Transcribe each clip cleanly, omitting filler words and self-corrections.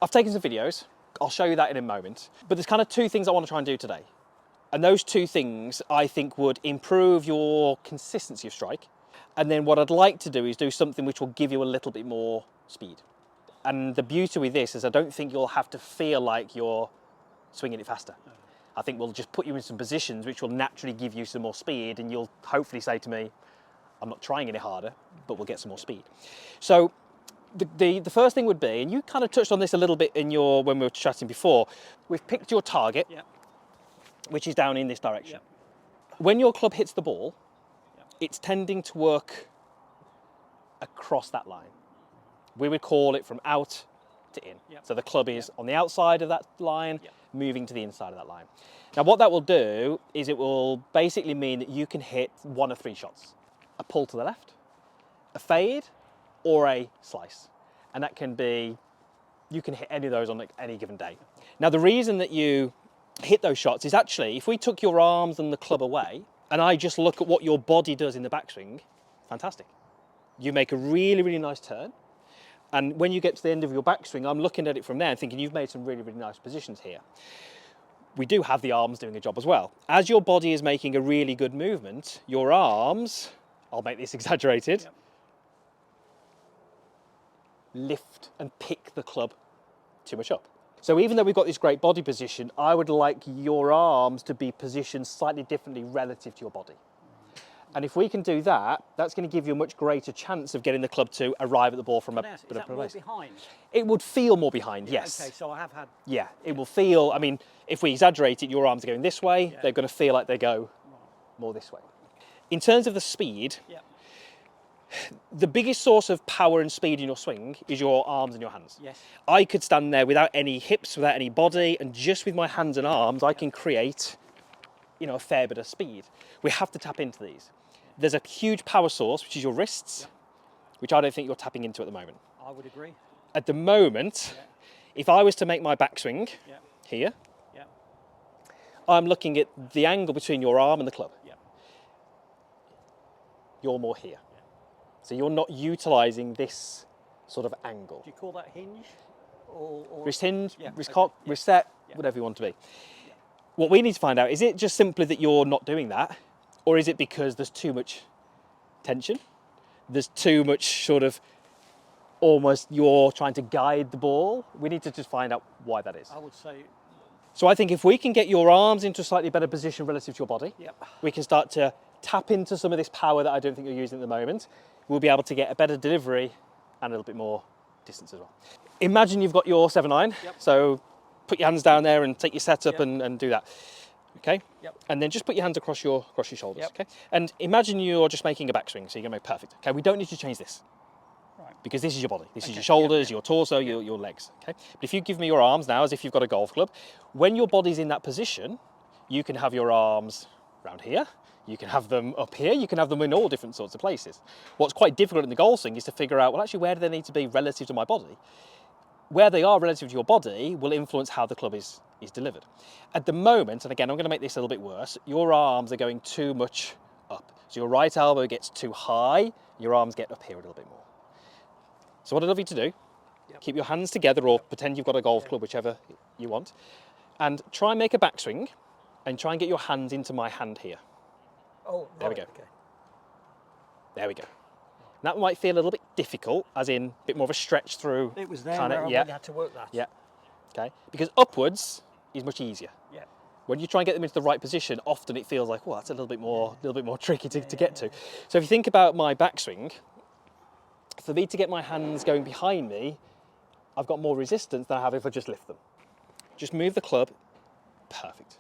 I've taken some videos. I'll show you that in a moment. But there's kind of two things I want to try and do today. And those two things I think would improve your consistency of strike. And then what I'd like to do is do something which will give you a little bit more speed. And the beauty with this is I don't think you'll have to feel like you're swinging it faster. I think we'll just put you in some positions which will naturally give you some more speed, and you'll hopefully say to me, I'm not trying any harder, but we'll get some more speed. So the first thing would be, and you kind of touched on this a little bit in when we were chatting before, we've picked your target, which is down in this direction. When your club hits the ball, it's tending to work across that line. We would call it from out to in. So the club is on the outside of that line, moving to the inside of that line. Now what that will do is it will basically mean that you can hit one of three shots. A pull to the left, a fade, or a slice. And that can be, you can hit any of those on any given day. Now the reason that you hit those shots is actually, if we took your arms and the club away, and I just look at what your body does in the backswing, fantastic. You make a really, really nice turn. And when you get to the end of your backswing, I'm looking at it from there and thinking you've made some really, really nice positions here. We do have the arms doing a job as well. As your body is making a really good movement, your arms, I'll make this exaggerated, lift and pick the club too much up. So even though we've got this great body position, I would like your arms to be positioned slightly differently relative to your body. And if we can do that, that's going to give you a much greater chance of getting the club to arrive at the ball from a bit of a place. Behind? It would feel more behind, yes. Okay, so I have had... Yeah, it will feel, I mean, if we exaggerate it, your arms are going this way, they're going to feel like they go more this way. In terms of the speed, the biggest source of power and speed in your swing is your arms and your hands. Yes. I could stand there without any hips, without any body, and just with my hands and arms, I can create, a fair bit of speed. We have to tap into these. There's a huge power source, which is your wrists, which I don't think you're tapping into at the moment. I would agree. At the moment, if I was to make my backswing here, I'm looking at the angle between your arm and the club. You're more here. So you're not utilising this sort of angle. Do you call that hinge? Or... Wrist hinge, wrist cock, wrist set, whatever you want to be. What we need to find out, is it just simply that you're not doing that? Or is it because there's too much tension? There's too much sort of, almost you're trying to guide the ball? We need to just find out why that is. I would say... So I think if we can get your arms into a slightly better position relative to your body, we can start to tap into some of this power that I don't think you're using at the moment. We'll be able to get a better delivery and a little bit more distance as well. Imagine you've got your 7-iron, so put your hands down there and take your setup and do that. Okay? And then just put your hands across your shoulders, okay? And imagine you're just making a backswing, so you're gonna make perfect. Okay, we don't need to change this. Right. Because this is your body. This is your shoulders, your torso, your legs, okay? But if you give me your arms now as if you've got a golf club, when your body's in that position, you can have your arms around here, you can have them up here, you can have them in all different sorts of places. What's quite difficult in the golf swing is to figure out, well, actually, where do they need to be relative to my body? Where they are relative to your body will influence how the club is delivered. At the moment, and again, I'm going to make this a little bit worse, your arms are going too much up. So your right elbow gets too high, your arms get up here a little bit more. So what I'd love you to do, keep your hands together or pretend you've got a golf club, whichever you want, and try and make a backswing and try and get your hands into my hand here. Oh, right. There we go. Okay. There we go. That might feel a little bit difficult, as in a bit more of a stretch through. It was there where I really had to work that. Yeah. Okay. Because upwards is much easier. Yeah. When you try and get them into the right position, often it feels like, well, that's a little bit more tricky to get to. So if you think about my backswing, for me to get my hands going behind me, I've got more resistance than I have if I just lift them. Just move the club. Perfect.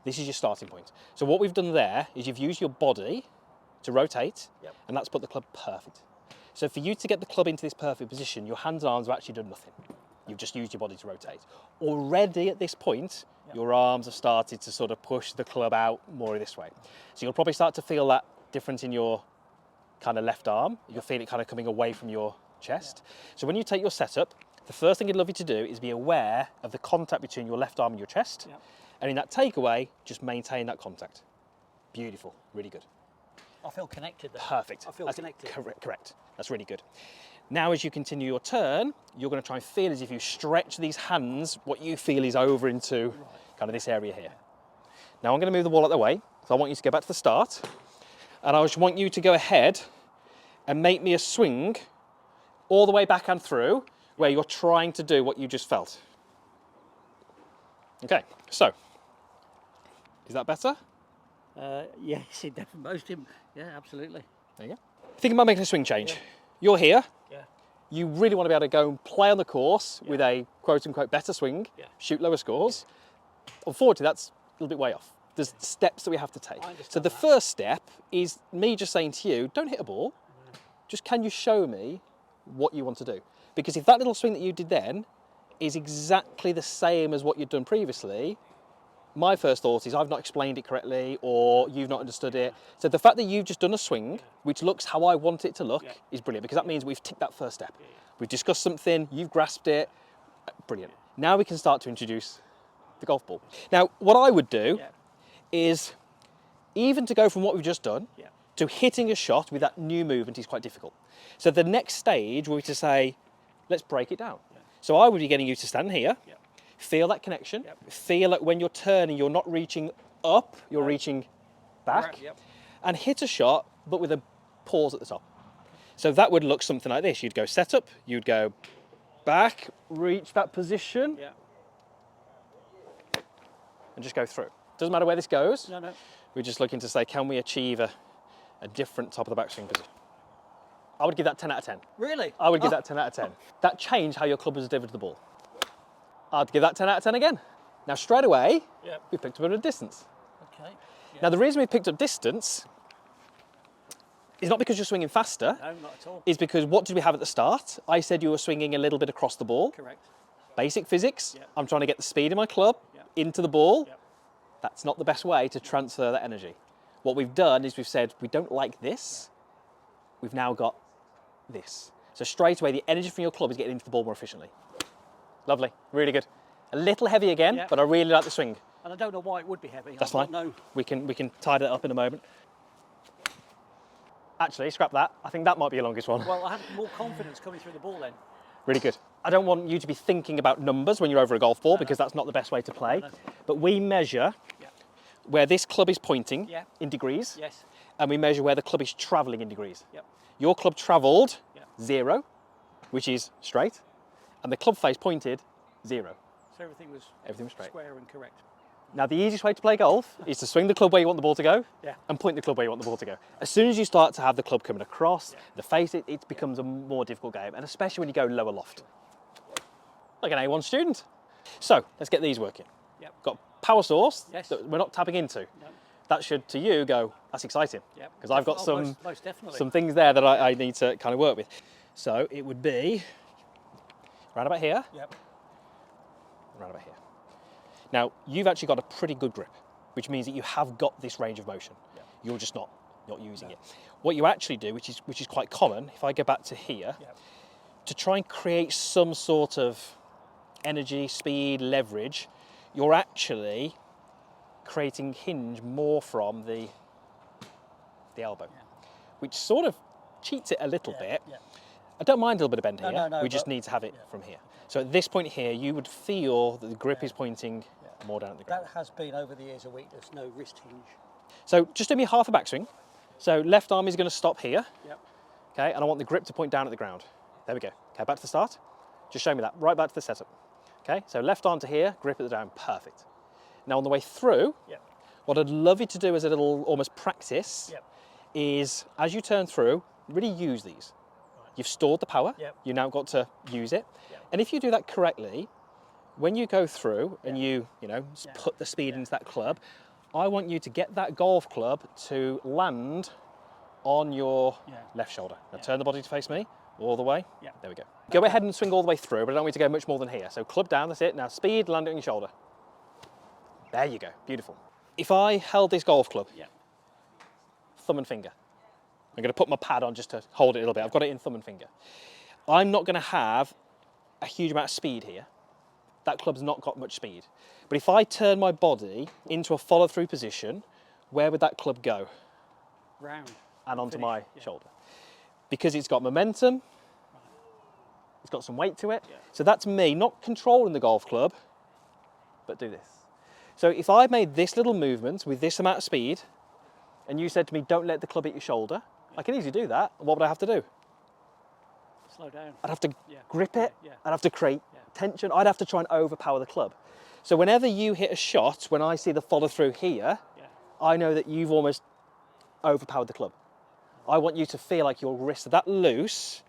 This is your starting point. So what we've done there is you've used your body to rotate, and that's put the club perfect. So for you to get the club into this perfect position, your hands and arms have actually done nothing. You've just used your body to rotate. Already at this point, your arms have started to sort of push the club out more this way. So you'll probably start to feel that difference in your kind of left arm. You'll feel it kind of coming away from your chest. So when you take your setup, the first thing I'd love you to do is be aware of the contact between your left arm and your chest. And in that takeaway, just maintain that contact. Beautiful, really good. I feel connected there. Perfect. I feel connected. Correct. That's really good. Now as you continue your turn, you're going to try and feel as if you stretch these hands, what you feel is over into kind of this area here. Now I'm going to move the ball out of the way, so I want you to go back to the start, and I just want you to go ahead and make me a swing all the way back and through where you're trying to do what you just felt. Okay, so, is that better? Yes, it definitely. Yeah, absolutely. There you go. Think about making a swing change. You're here. Yeah. You really want to be able to go and play on the course with a quote-unquote better swing, shoot lower scores. Unfortunately, that's a little bit way off. There's steps that we have to take. So the first step is me just saying to you, don't hit a ball. Just can you show me what you want to do? Because if that little swing that you did then is exactly the same as what you'd done previously, my first thought is I've not explained it correctly or you've not understood it. So the fact that you've just done a swing, which looks how I want it to look, is brilliant, because that means we've ticked that first step. We've discussed something, you've grasped it, brilliant. Now we can start to introduce the golf ball. Now, what I would do is, even to go from what we've just done to hitting a shot with that new movement is quite difficult. So the next stage will be to say, let's break it down. So I would be getting you to stand here, feel that connection, feel that when you're turning, you're not reaching up, you're reaching back, and hit a shot, but with a pause at the top. So that would look something like this. You'd go set up, you'd go back, reach that position, and just go through. Doesn't matter where this goes. No. We're just looking to say, can we achieve a different top of the backswing position? I would give that 10 out of 10. Really? I would give that 10 out of 10. That changed how your club was delivered the ball. I'd give that 10 out of 10 again. Now straight away, we picked up a bit of distance. Okay. Now the reason we picked up distance is not because you're swinging faster. No, not at all. Is because what did we have at the start? I said you were swinging a little bit across the ball. Correct. Basic physics. I'm trying to get the speed in my club into the ball. That's not the best way to transfer that energy. What we've done is we've said, we don't like this. We've now got this. So straight away, the energy from your club is getting into the ball more efficiently. Lovely, really good. A little heavy again, but I really like the swing. And I don't know why it would be heavy. That's fine. No. We can tidy that up in a moment. Actually, scrap that. I think that might be your longest one. Well, I had more confidence coming through the ball then. Really good. I don't want you to be thinking about numbers when you're over a golf ball, because that's not the best way to play. But we measure where this club is pointing in degrees, and we measure where the club is travelling in degrees. Your club travelled 0, which is straight, and the club face pointed 0. So everything was straight. Square and correct. Now the easiest way to play golf is to swing the club where you want the ball to go and point the club where you want the ball to go. As soon as you start to have the club coming across, the face, it becomes a more difficult game, and especially when you go lower loft. Like an A1 student. So let's get these working. Got power source that we're not tapping into. That should, to you, go, that's exciting. Because I've got some things there that I need to kind of work with. So it would be right about here. Right about here. Now, you've actually got a pretty good grip, which means that you have got this range of motion. You're just not using it. What you actually do, which is quite common, if I go back to here, to try and create some sort of energy, speed, leverage, you're actually creating hinge more from the elbow, which sort of cheats it a little bit. I don't mind a little bit of bend here. We just need to have it from here. So at this point here, you would feel that the grip is pointing more down at the ground. That has been over the years a weakness, no wrist hinge. So just do me half a backswing. So left arm is going to stop here. Okay, and I want the grip to point down at the ground. There we go. Okay, back to the start. Just show me that. Right back to the setup. Okay, so left arm to here, grip at the down. Perfect. Now on the way through, what I'd love you to do as a little almost practice is, as you turn through, really use these. You've stored the power. You've now got to use it. And if you do that correctly, when you go through and you put the speed into that club, I want you to get that golf club to land on your left shoulder. Now turn the body to face me all the way. There we go. Go ahead and swing all the way through, but I don't want you to go much more than here. So club down, that's it. Now speed, land it on your shoulder. There you go, beautiful. If I held this golf club, thumb and finger, I'm going to put my pad on just to hold it a little bit. I've got it in thumb and finger. I'm not going to have a huge amount of speed here. That club's not got much speed. But if I turn my body into a follow-through position, where would that club go? Round. And onto my shoulder. Because it's got momentum, It's got some weight to it. Yeah. So that's me not controlling the golf club, but do this. So if I made this little movement with this amount of speed, and you said to me, don't let the club hit your shoulder, I can easily do that. What would I have to do? Slow down. I'd have to Yeah. grip it. Yeah. I'd have to create Yeah. tension. I'd have to try and overpower the club. So whenever you hit a shot, when I see the follow through here, Yeah. I know that you've almost overpowered the club. I want you to feel like your wrists are that loose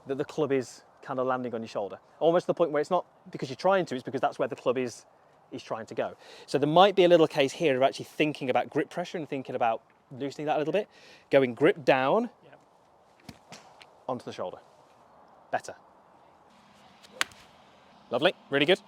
that the club is kind of landing on your shoulder. Almost to the point where it's not because you're trying to, it's because that's where the club is trying to go. So there might be a little case here of actually thinking about grip pressure and thinking about loosening that a little bit. Going grip down Yeah. onto the shoulder. Better. Lovely, really good.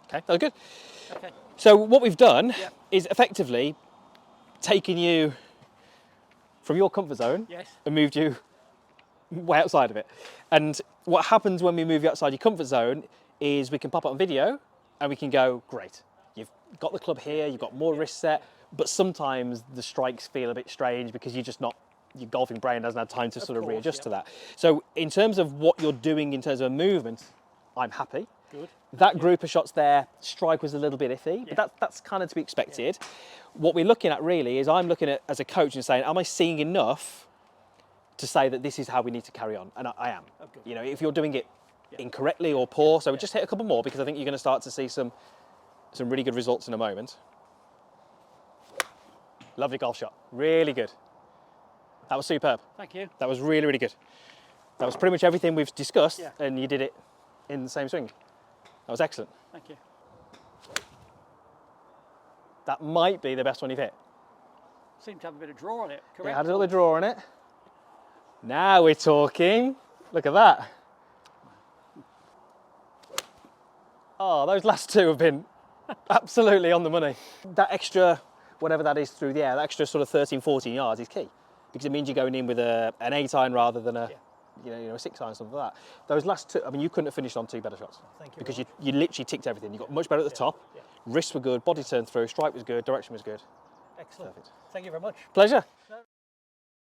Okay, that was good. Okay. So what we've done Yeah. is effectively taken you from your comfort zone Yes. and moved you way outside of it. And what happens when we move you outside your comfort zone is we can pop it on video and we can go, great, you've got the club here, you've got more wrist set, but sometimes the strikes feel a bit strange because you're just not, your golfing brain hasn't had time to sort of course, readjust yeah. to that. So in terms of what you're doing in terms of movement, I'm happy. Good. That group of shots there, strike was a little bit iffy, Yeah. but that's kind of to be expected. What we're looking at really is I'm looking at as a coach and saying, am I seeing enough to say that this is how we need to carry on? And I am. Oh, good. You know, if you're doing it incorrectly or poor, so just hit a couple more because I think you're going to start to see some really good results in a moment. Lovely golf shot, really good. That was superb. Thank you. That was really, really good. That was pretty much everything we've discussed, Yeah. and you did it in the same swing. That was excellent. Thank you. That might be the best one you've hit. Seem to have a bit of draw on it. Yeah, Correct. had a little bit of draw on it. Now we're talking. Look at that. Oh, those last two have been absolutely on the money. That extra, whatever that is through the air, that extra sort of 13, 14 yards is key because it means you're going in with an 8 iron rather than a, a 6 iron, something like that. Those last two, I mean, you couldn't have finished on 2 better shots. Thank you Because very you literally ticked everything. You got much better at the top. Yeah. Wrists were good, body turned through, strike was good, direction was good. Excellent. Perfect. Thank you very much. Pleasure.